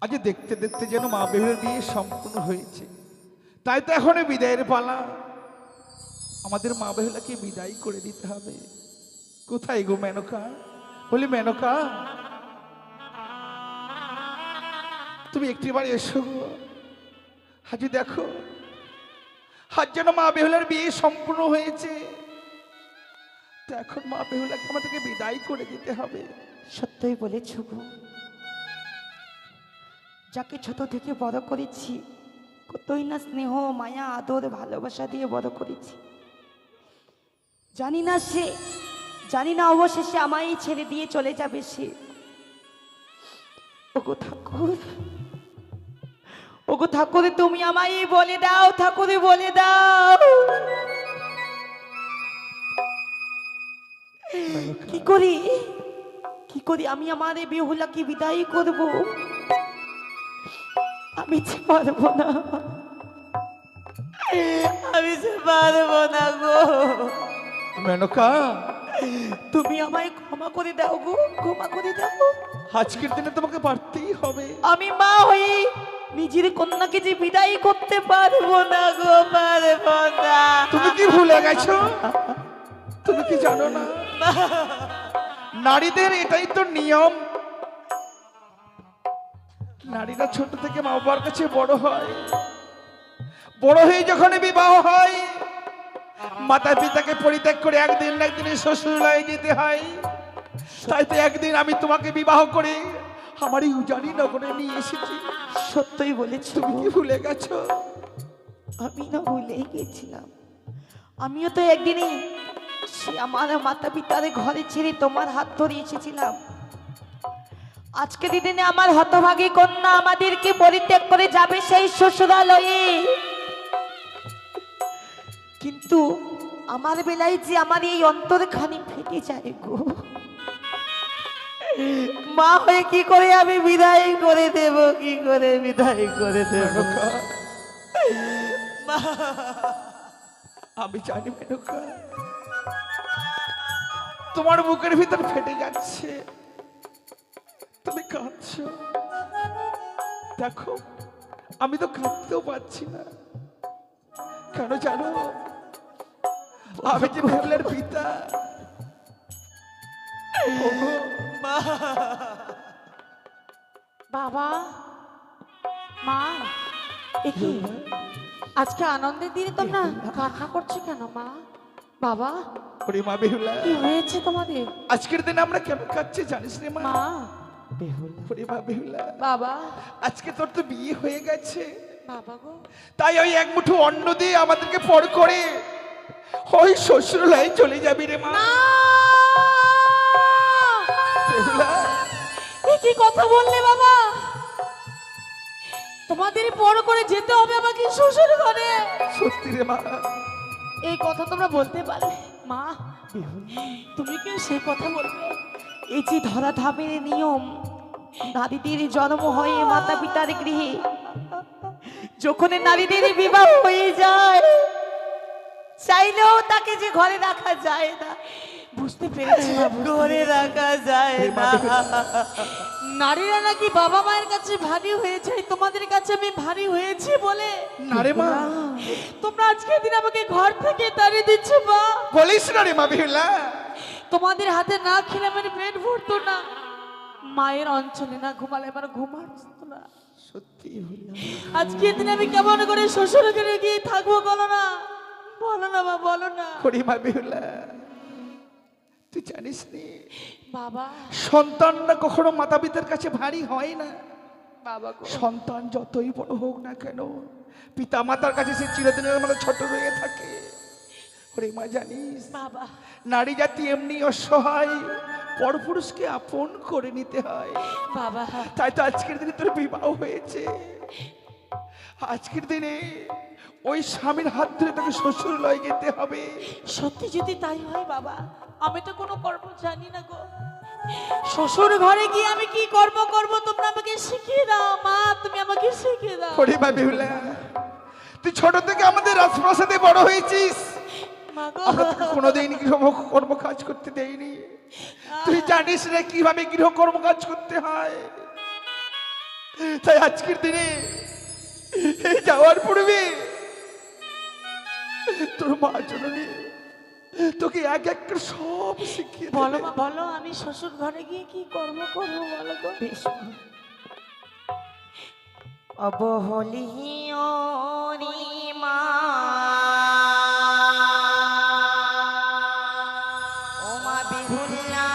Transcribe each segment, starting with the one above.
আজ দেখতে দেখতে যেন মা বেহুলার বিয়ে সম্পূর্ণ হয়েছে, তাই তো এখন বিদায়ের পালা। আমাদের মা বেহুলাকে বিদায় করে দিতে হবে। কোথায় গো মেনকা? বলি মেনকা, তুমি একটিবার এসো গো। আজ দেখো, আজ যেন মা বেহুলার বিয়ে সম্পূর্ণ হয়েছে, তো এখন মা বেহুলাকে আমাদেরকে বিদায় করে দিতে হবে। সত্যই বলেছ গো, যাকে ছোট থেকে বড় করেছি, কতই না স্নেহ মায়া আদর ভালোবাসা দিয়ে বড় করেছি, জানি না অবশেষে আমায় ছেড়ে দিয়ে চলে যাবে সে। ওগো ঠাকুর, ওগো ঠাকুর, তুমি আমায় বলে দাও, ঠাকুরে বলে দাও, কি করি আমি আমার এই বেহুলাকে বিদায় করব? আমি যে পারবো না, আমি যে পারবো না গো। মেনকা, তুমি আমায় ক্ষমা করে দাও গো, ক্ষমা করে দাও। আজকের দিনে তোমাকে পারতেই হবে। আমি মা হয়ে নিজের কন্যাকে যে বিদায় করতে পারবো না গো, পারবো না। তুমি কি ভুলে গেছো? তুমি কি জানো না, নারীদের এটাই তো নিয়ম। নারীরা ছোট থেকে মা বাবার কাছে বড় হয়, বড় হয়ে যখন বিবাহ হয়, মাতা পিতাকে পরিত্যাগ করে একদিন না একদিন শ্বশুরালয়ে যেতে হয়। তাই তো একদিন আমি তোমাকে বিবাহ করে আমার এই উজানি নগরে নিয়ে এসেছি। সত্যই বলেছ। তুমি কি ভুলে গেছো? আমি না ভুলেই গেছিলাম। আমিও তো একদিনই সে আমার মাতা পিতার ঘরে ছেড়ে তোমার হাত ধরে এসেছিলাম। আজকে দিনে আমার হতভাগী কন্যা আমাদেরকে পরিত্যাগ করে যাবে সেই শ্বশুরালয়ে, কিন্তু আমার বেলায় যে আমার এই অন্তরখানি ফেটে যায় গো। মা হয়ে কি করে আমি বিদায় করে দেব, কি করে বিদায় করে দেব? আমি জানি মেনকা, তোমার বুকের ভিতর ফেটে যাচ্ছে, তুমি কাঁদছো। দেখো, আমি তো কাঁদতেও পারছি না। কেন জানো? আমি যে বেহুলার পিতা। বাবা, মা, একি আজকে আনন্দের দিনে তোমরা কান্না করছো কেন মা? বাবা, ওরে মা বেহুলা, কি হয়েছে তোমাদের? আজকের দিনে আমরা কেন কাঁদছি জানিস রে মা? মা, ওরে মা বেহুলা, বাবা, আজকে তোর তো বিয়ে হয়ে গেছে, বাবা গো, তাই ওই এক মুঠো অন্ন দিয়ে আমাদেরকে পর করে ওই শ্বশুরালয়ে চলে যাবি রে মা। বেহুলা, এ কি কথা বললে বাবা? তোমাদের বড় করে যেতে হবে আমাকে শ্বশুর ঘরে। সত্যি রে মা। এই কথা তোমরা বলতে পারলে? মা, তুমি কি সেই কথা বলবে? এই যে ধরাধামের নিয়ম, নারীদের জন্ম হয় মাতা পিতার গৃহে, যখন নারীদের বিবাহ হয়ে যায় চাইলেও তাকে যে ঘরে রাখা যায় না। বুঝতে পেরেছি, ঘরে রাখা যায় না। নারীরা নাকি বাবা মায়ের কাছে ভারী হয়ে যায়, তোমাদের কাছে আমি ভারী হয়েছি বলে না রে মা, তোমরা আজকের দিন আমাকে ঘর থেকে তাড়িয়ে দিচ্ছ মা। বলিস না রে মা বেহুলা। তোমাদের হাতে না খেলে আমার পেট ভরতো না, মায়ের অঞ্চলে না ঘুমালে আমার ঘুম আসতো না। সত্যি হলো। আজকের দিনে আমি কেমন করে শ্বশুর ঘরে গিয়ে থাকবো বলো না, বলো না মা, বলো না। ওরে মা বেহুলা, তুই জানিস নি বাবা, সন্তানরা কখনো মাতা পিতার কাছে ভারী হয় না। বাবা গো, সন্তান যতই বড় হোক না কেন, পিতা মাতার কাছে সে চিরদিনের মতো ছোট রয়ে থাকে। ওরে মা, জানিস বাবা, নারী জাতি এমনি অসহায়, পরপুরুষকে আপন করে নিতে হয়। বাবা, তাই তো আজকের দিনে তোর বিবাহ হয়েছে। আজকের দিনে ওই স্বামীর হাত ধরে তোকে শ্বশুরালয়ে যেতে হবে। সত্যি যদি তাই হয় বাবা, আমি তো কোনো কর্ম জানি না গো। শ্বশুর ঘরে গিয়ে আমি কি কর্ম করব তোমরা আমাকে শিখিয়ে দাও মা, তুমি আমাকে শিখিয়ে দাও। ওরে মা বেহুলা, তুই ছোট থেকে আমাদের রাজপ্রাসাদে বড় হয়েছিস, মা গো, আমরা তোকে কোনোদিন গৃহকর্ম কাজ করতে দেইনি। তুই জানিস না কিভাবে গৃহকর্ম কাজ করতে হয়। তাই আজকের দিনে এই যাওয়ার পূর্বে তোর মা জননী তোকে এক এক করে সব শিখিয়ে দেবে। বলো মা বলো, আমি শ্বশুর ঘরে গিয়ে কি করবো বলো গো। বেশ মা। অবহলীয় মা ও মা বিহুলা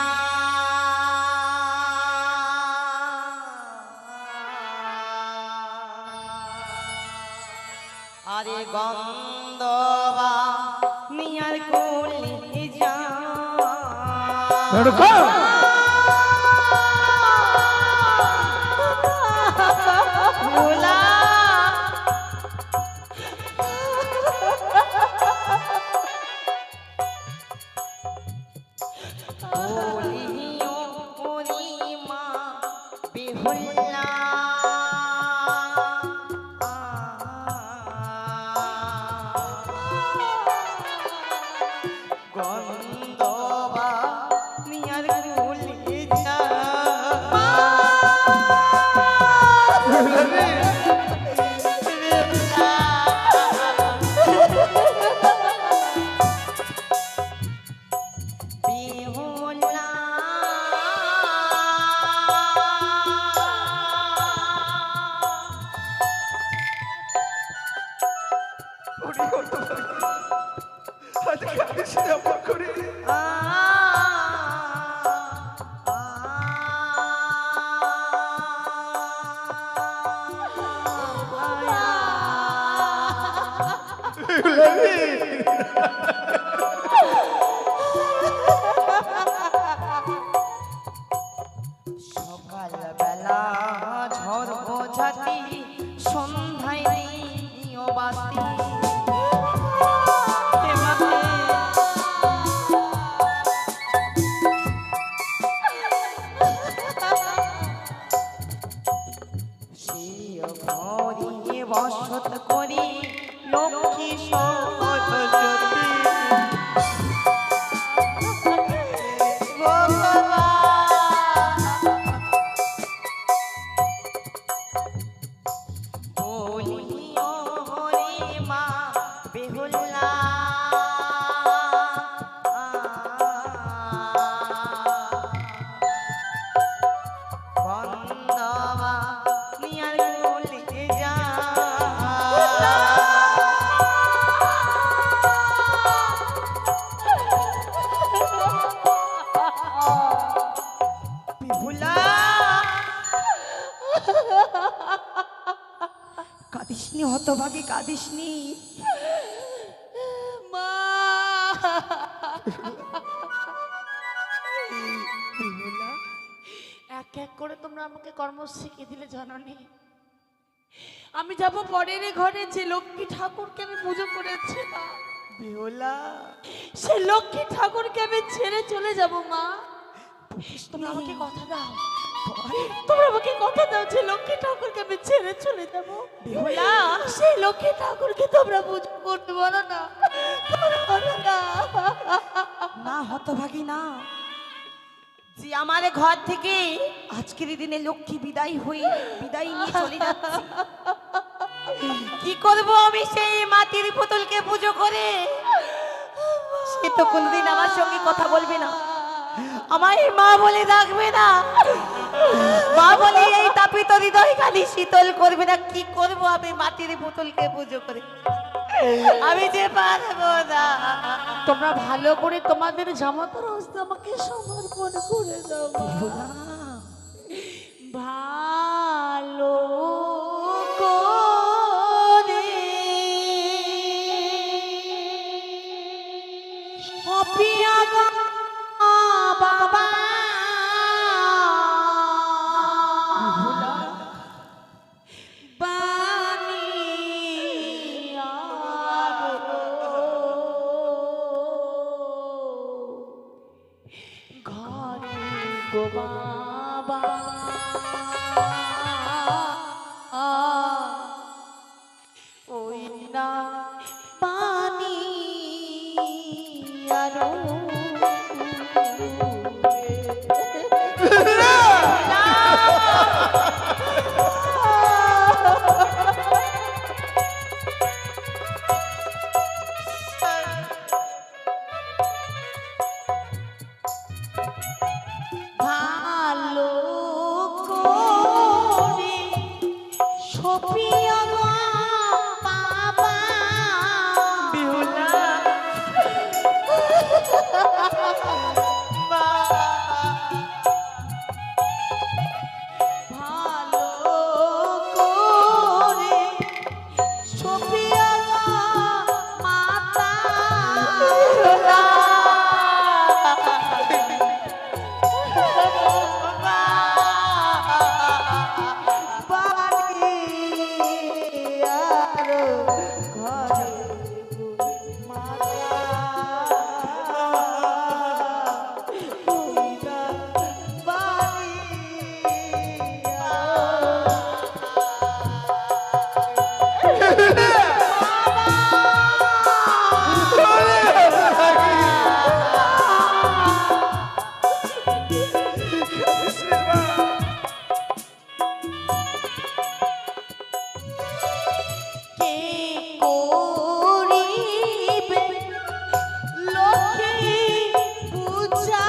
আরে গন্ধবা নিয়ার কোলে যা ভোলা বলিও পরিমা বিহুলা গন্ধবা নিয়ার কোলে যা আজকে আসিস না আমার ঘরে। সকালবেলা ঝড় বোঝাতি সন্ধ্যায় দিও বাতি হে মাতে সেই ঘরে বসত করি লক্ষ্মী সরস্বতী বলিও রে মা বেহুলা বন্দবা নিয়ার কোলে যা বেহুলা কাঁদিসনি হতভাগী কাঁদিসনি মা এক এক করে তোমরা আমাকে কর্ম শিখিয়ে দিলে জননী। আমি যাব পরের ঘরে, যে লক্ষ্মী ঠাকুরকে আমি পুজো করেছি মা, বেহুলা সে লক্ষ্মী ঠাকুরকে আমি ছেড়ে চলে যাব মা। তোমরা আমাকে কথা দাও, তোমরা আমাকে কথা দাও, যে লক্ষ্মী ঠাকুরকে আমি ছেড়ে চলে যাব। বেহুলা সেই লক্ষ্মী ঠাকুরকে তোমরা পুজো করতে বলো না, তোমরা বলো না। না হতভাগী না, যে আমার ঘর থেকে আজকের দিনে লক্ষ্মী বিদায় নিয়ে চলে যাচ্ছে। কি করব আমি সেই মাটির পুতুলকে পুজো করে? সে তো কোনদিন আমার সঙ্গে কথা বলবে না, আমায় মা বলে ডাকবে না, মা বলে এই তাপিত হৃদয় খালি শীতল করবে না। কি করব আমি মাটির পুতুলকে পুজো করে? আমি যে পারবো না। তোমরা ভালো করে তোমাদের জামাতার হস্তে আমাকে সমর্পণ করে দাও। ভালো করে অপিয়া বাবা বাবা ওই না পানি আরো ভালো করে সপিয়া গো বাবা বিহুলা ভালো করে সপিয়া গো মাতা বাড়ি আর ঘরে কে করিবে লক্ষ্মী পূজা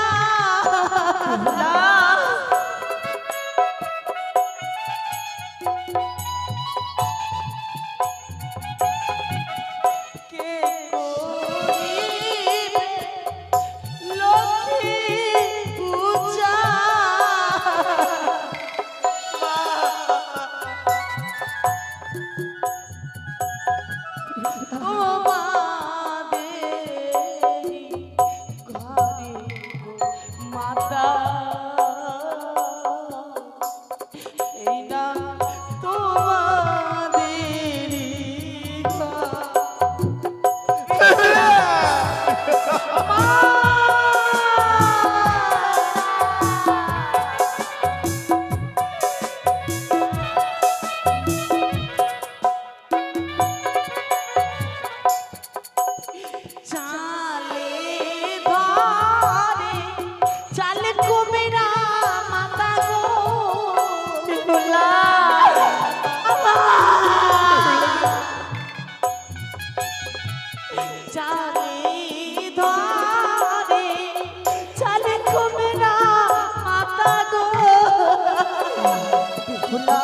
কে করিবে লক্ষ্মী পূজা ও মাদেরি ঘরে গো মাতা এই না তোমাদেরি চালে ধরে চালে কুমিরা মাতা গো বিহুলা চালে ধরে চালে কুমিরা মাতা গো বিহুলা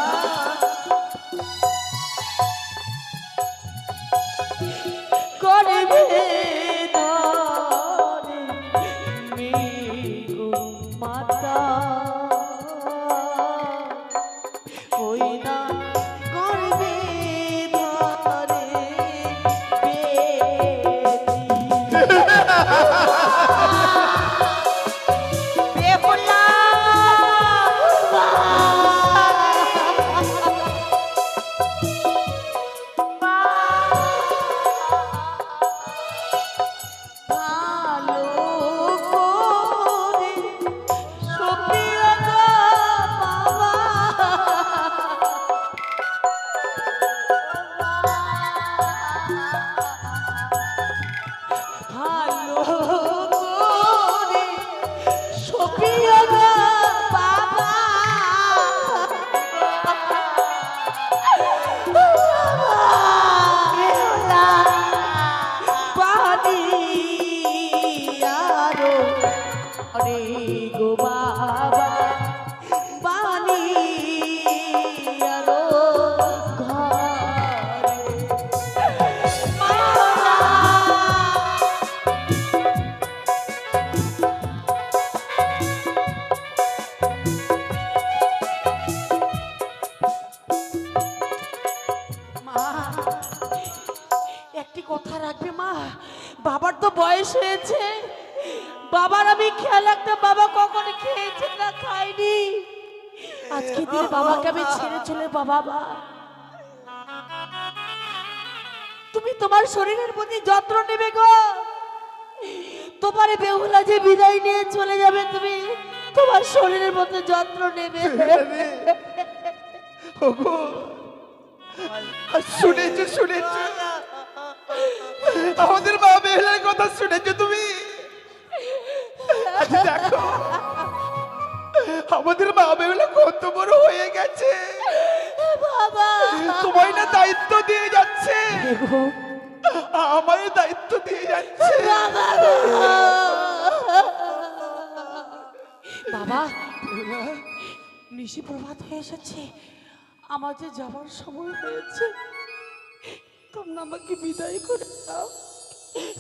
করবে ধরে মেঘ মাতা হই না করবে ধরে বিহুলা ভালো করে সপিয়া গো বাবা ভালো করে সপিয়া গো বাবা পানি আরো রে গো বাবা পানি আরো ঘরে মাওলা মা একটি কথা রাখবে মা বাবার তো বয়স হয়েছে বাবার আমি খেয়াল রাখতাম বাবা কখনো খেয়েছে না খাইনি আজকে দিনে বাবাকে আমি ছেড়ে চলে বাবা মা তুমি তোমার শরীরের প্রতি যত্ন নেবে গো তোমার বেহুলা যে বিদায় নিয়ে চলে যাবে তুমি তোমার শরীরের মধ্যে যত্ন নেবে ওগো শুনেছো শুনেছো আমাদের মা বেহুলার কথা শুনেছো তুমি আজ দেখো আমাদের মা বেহুলা কত বড় হয়ে গেছে বাবা তোমায় না দায়িত্ব দিয়ে যাচ্ছে আমায় দায়িত্ব দিয়ে যাচ্ছে বাবা নিশি প্রভাত হয়ে এসেছে, আমার যে যাবার সময় হয়েছে, তোমরা আমাকে বিদায় করে দাও,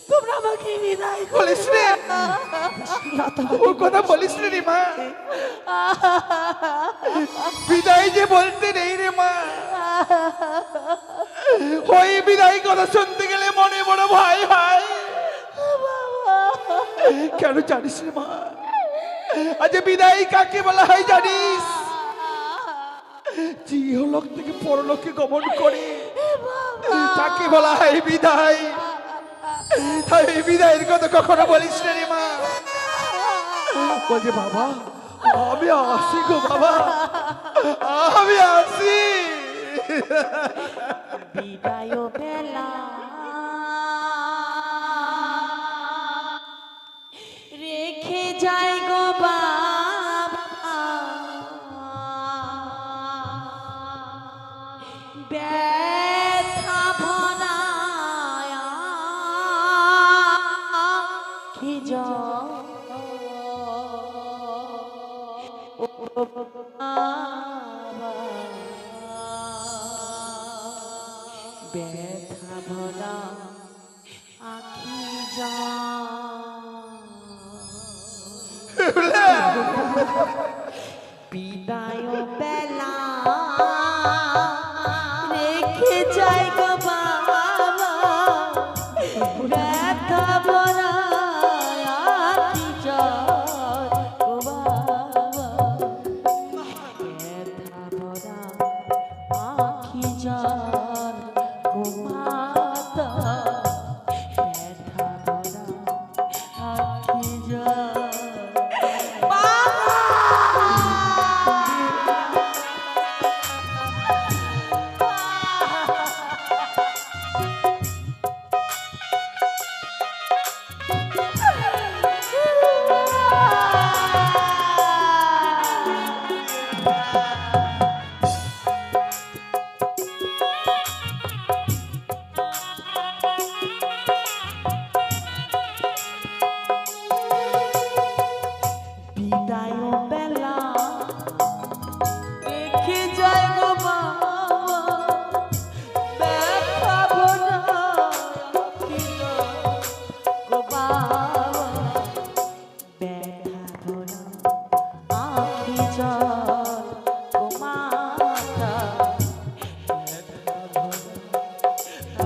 তোমরা আমাকে বিদায় করে বলিস রে, ও কথা বলিস রে মা, বিদায় যে বলতে নেই রে মা। ওই বিদায় কথা শুনতে গেলে মনে বড় ভয় হয়। কেন জানিস রে মা, আজ বিদায় কাকে বলা হয় জানিস? যে ইহলোক থেকে পরলোকে গমন করে তাকে বলা হয় বিদায়। তাই বিদায়ের কথা কখনো বলিস না রে মা। বলছে বাবা আমি আসি গো বাবা, আমি আসি। বিদায় বেলা রেখে যাই গো বাবা, ব্যথা ভরা কি ব্যথা ভরা আখি যা বিদায় বেলা রেখে যাই গো বাবা, ব্যথা ভরা আখি জল গো বাবা, ব্যথা ভরা আখি জল ঘুমাতা ব্যথা ভরা আখি জল বিদায় বেলা রেখে যাই গো বাবা, ব্যথা ভরা আখি জল গো বাবা, ব্যথা ভরা আখি জল ঘুমাতা ব্যথা ভরা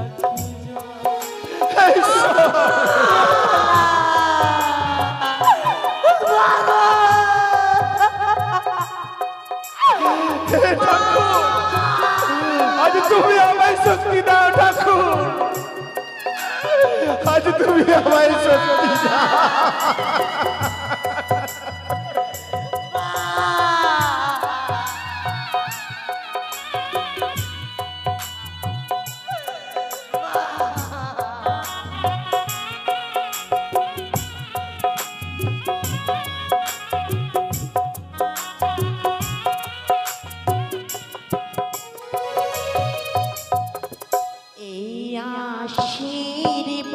আখি জল আজ তুমি আমায় শক্তি দাও ঠাকুর, আজ তুমি আমায় শক্তি দাও। এই আশীর্বাদ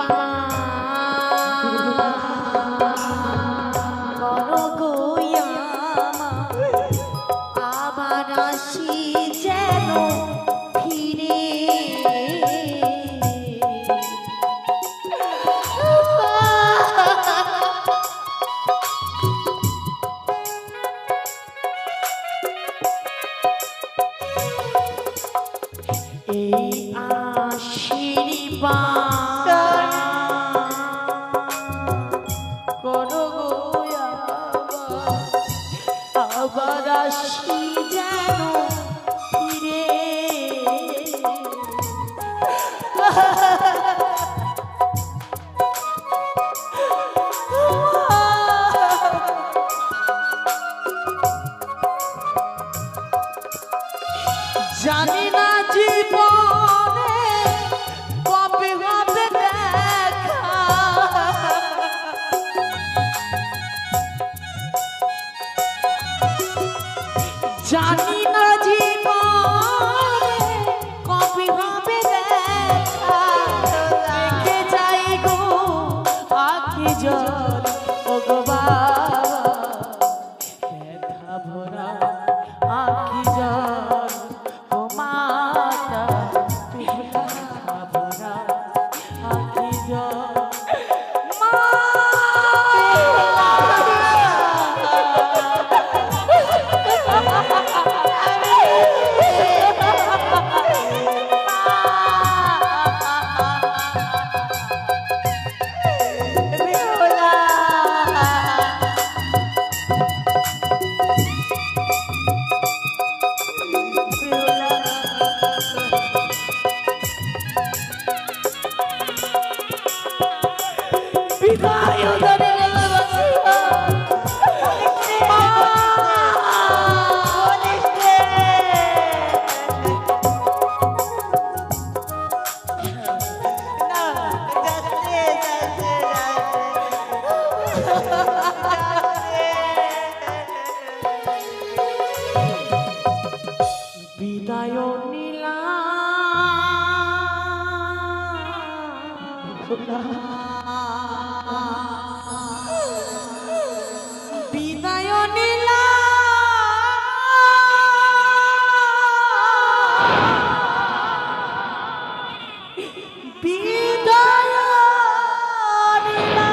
করো গো আমার, আবার আসি যেন ফিরে। এই আশীর্বাদ করো গো আমার, আবার আসি যেন ফিরে। জানি না জীবনে কবে হবে দেখা, জানি না জীবনে কবে হবে দেখা, রেখে যাই গো আখি জল ও গো বাবা, বিদায় নীলা বিদায় নীলা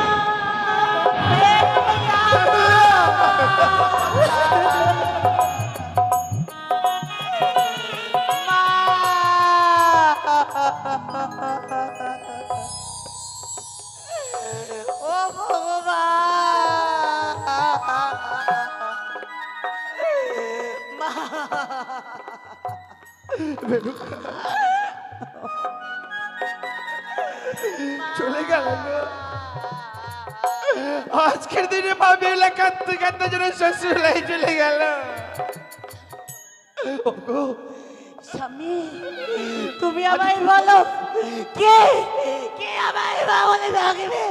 ও চলে গেল গো। আজকের দিনে মা বেলা কাঁদতে কাঁদতে যেন শ্বশুরাই চলে গেল। ওগো, স্বামী তুমি আমায় বলো কে কে আমায় মা বলে ডাকবে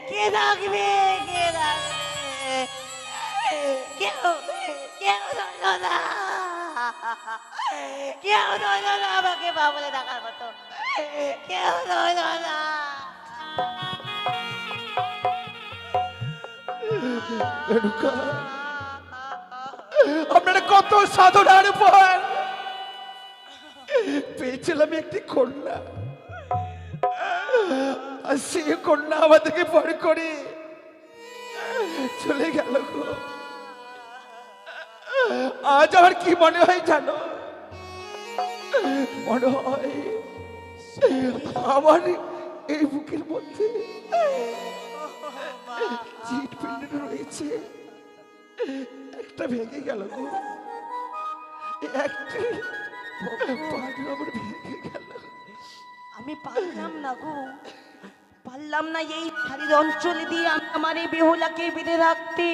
কে ডাকবে কে ডাকবে কেউ কেউ ধরলো না কেউ ধরলো না আমাকে মা বলে ডাকার মতো কেউ ধরলো না রেণুকা, আপনারা কত সাধনার পর পেয়েছিলাম একটি কন্যা, আর সে কন্যা আমাদেরকে পরে করে চলে গেল গো। আজ আমার কি মনে হয় জানো? মনে হয় আমার এই বুকের মধ্যে চিট পিণ্ড রয়েছে, একটা ভেঙে গেল গো। একটি পাগল আমার ভেঙে গেল। আমি পারলাম না গো পারলাম না এই শাড়ির অঞ্চলে দিয়ে আমার এই বেহুলাকে বেঁধে রাখতে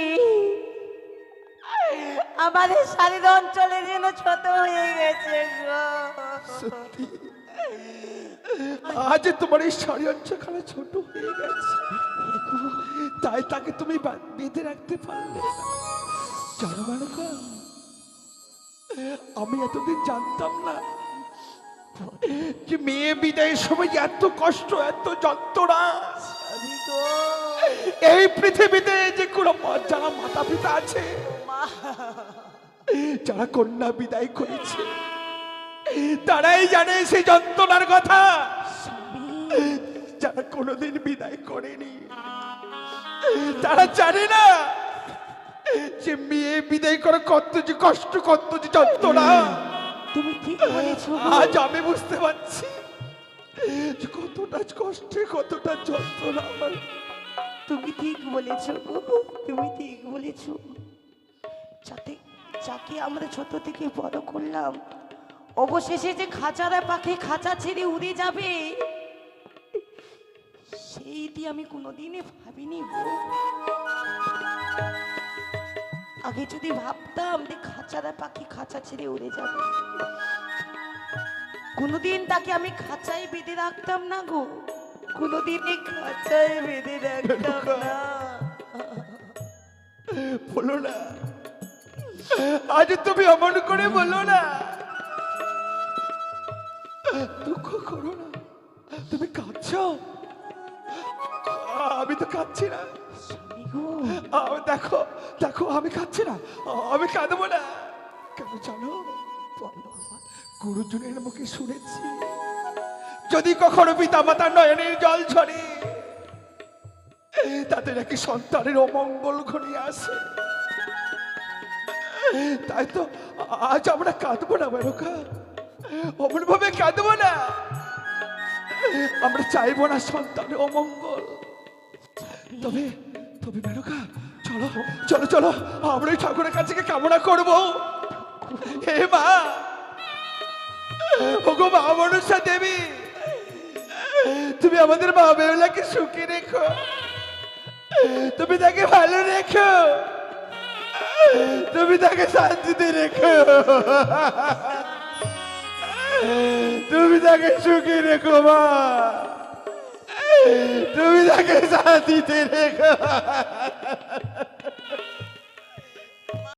আমাদের শাড়ির অঞ্চলে যেন ছোট হয়ে গেছে গো সত্যি আজ তোমার এই শাড়ি অঞ্চলখানা ছোট হয়ে গেছে, তাই তাকে তুমি বেঁধে রাখতে পারলে না। জানো মেনকা, আমি এতদিন জানতাম না যে মেয়ে বিদায়ের সময় এত কষ্ট, এত যন্ত্রণা আমি গো এই পৃথিবীতে। যে কোনো যারা মাতা পিতা আছে, যারা কন্যা বিদায় করেছে, তারাই জানে সেই যন্ত্রণার কথা। যারা কোনোদিন বিদায় করেনি তারা জানে না যে মেয়ে বিদায় করে কত যে কষ্ট, কত যে যন্ত্রণা। তুমি ঠিক বলেছো আজ আমি বুঝতে পারছি যে কতটা কষ্টে, কতটা যন্ত্রণা আমার। তুমি ঠিক বলেছো গো তুমি ঠিক বলেছো যাকে আমরা ছোট থেকে বড় করলাম অবশেষে যে খাঁচারা পাখি খাঁচা ছেড়ে উড়ে যাবে সেইটি আমি কোনোদিনই ভাবিনি গো। আগে যদি ভাবতাম যে খাঁচারা পাখি খাঁচা ছেড়ে উড়ে যাবে, কোনোদিন তাকে আমি খাঁচায় বেঁধে রাখতাম না গো, কোনোদিনই খাঁচায় বেঁধে রাখতাম না। বলো না, আজ তুমি অমন করে বলো না, দুঃখ করো না। তুমি কাঁদছো, আমি তো কাঁদছি না। স্বামী গো, দেখো দেখো, আমি কাঁদছি না, আমি কাঁদবো না। কেন জানো? গুরুজনের মুখে শুনেছি, যদি কখনো পিতা মাতার নয়নের জল ঝরে, তাতে নাকি সন্তানের অমঙ্গল ঘনিয়ে আসে। তাই তো আজ আমরা কাঁদবো না মেনকা, অমন ভাবে কাঁদবো না। আমরা চাইবো না সন্তানের অমঙ্গল। তবে তবে মেনকা, চলো চলো চলো, আমরা ওই ঠাকুরের কাছে গিয়ে কামনা করবো। হে মা, ওগো মা মনসা দেবী, তুমি আমাদের মা বেহুলাকে সুখে রেখো, তুমি তাকে ভালো রেখো, তুমি তাকে শান্তিতে রেখো, তুমি তাকে সুখে রেখো মা, তুমি তাকে শান্তিতে রেখো।